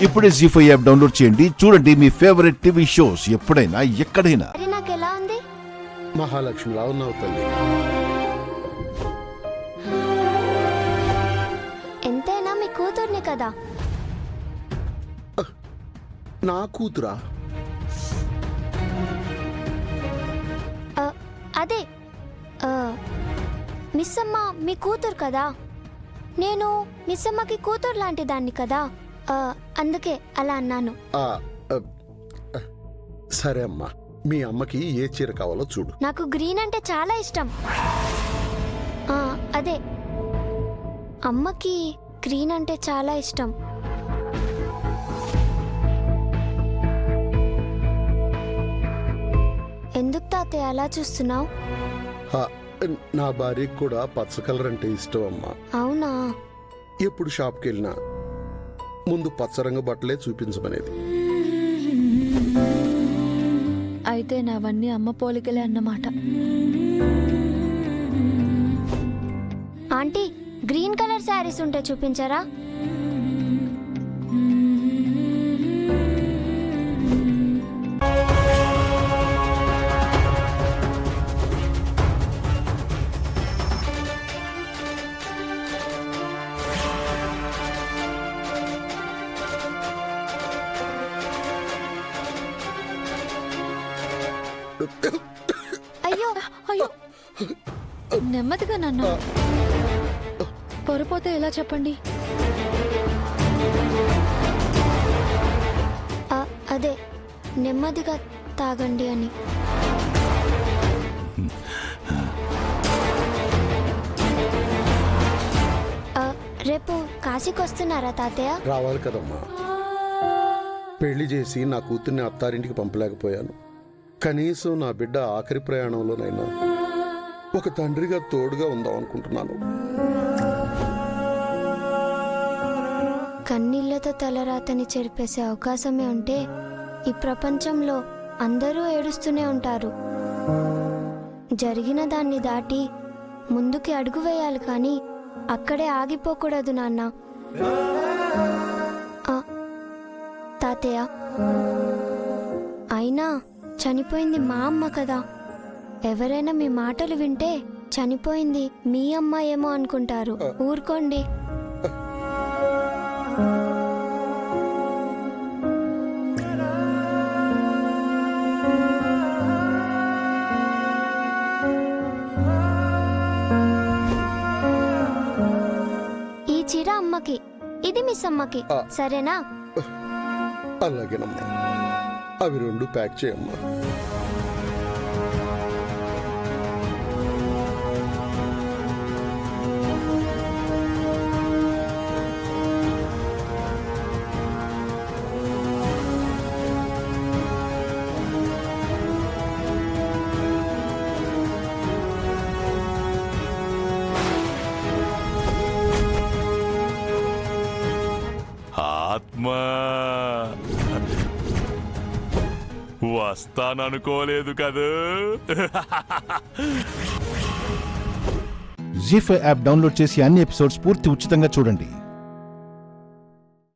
ఇప్పుడే జీ5 app download చేయండి. చూడండి మీ ఫేవరెట్ టీవీ షోస్ ఎప్పుడైనా ఎక్కడైనా. నాకెలా ఉంది? మహాలక్ష్మిలా ఉన్నావు తల్లి. ఎంతైనా మీ కూతుర్ని కదా. నా కూతురా? అదే మిస్ అమ్మ మీ కూతురు కదా. నేను మిస్ అమ్మకి కూతురు లాంటి దాన్ని కదా, అందుకే అలా అన్నాను. సరే అమ్మా, మీ అమ్మకి ఏ చీర కావాలో చూడు. నాకు గ్రీన్ అంటే చాలా ఇష్టం. అదే అమ్మకి గ్రీన్ అంటే చాలా ఇష్టం. ఎందుకు తాతయ్య అలా చూస్తున్నావు? నా భార్యకి కూడా పచ్చ కలర్ అంటే ఇష్టం అమ్మా. అవునా? ఎప్పుడు షాప్కి వెళ్ళినా ముందు పచ్చ రంగు బట్టలే చూపించమనేది. అయితే నావన్నీ అమ్మ పోలికలే అన్నమాట. ఆంటీ, గ్రీన్ కలర్ శారీస్ ఉంటే చూపించారా? అయ్యో అయ్యో, నెమ్మదిగా నాన్న. పొరపోతే ఎలా చెప్పండి? అదే నెమ్మదిగా తాగండి అని. రేపు కాశీకి వస్తున్నారా తాతయ్య? రావాలి కదమ్మా. పెళ్లి చేసి నా కూతుర్ని అత్తారింటికి పంపలేకపోయాను. కనీసం నా బిడ్డ ఆఖరి ప్రయాణంలోనైనా ఒక తండ్రిగా తోడుగా ఉందాం అనుకుంటున్నాను. కన్నీళ్లతో తలరాతని చెరిపేసే అవకాశమే ఉంటే ఈ ప్రపంచంలో అందరూ ఏడుస్తూనే ఉంటారు. జరిగిన దాన్ని దాటి ముందుకి అడుగు వేయాలి, కానీ అక్కడే ఆగిపోకూడదు నాన్న. తాతయ్య, అయినా చనిపోయింది మా అమ్మ కదా. ఎవరైనా మీ మాటలు వింటే చనిపోయింది మీ అమ్మ ఏమో అనుకుంటారు. ఊరుకోండి. ఈ చీర అమ్మకి, ఇది మిస్ అమ్మకి, సరేనా? అలాగేనమ్మా, అవి రెండు ప్యాక్ చేయమ్మా. ఆత్మా, వస్తాననుకోలేదు కదా. జీ5 యాప్ డౌన్లోడ్ చేసి అన్ని ఎపిసోడ్స్ పూర్తి ఉచితంగా చూడండి.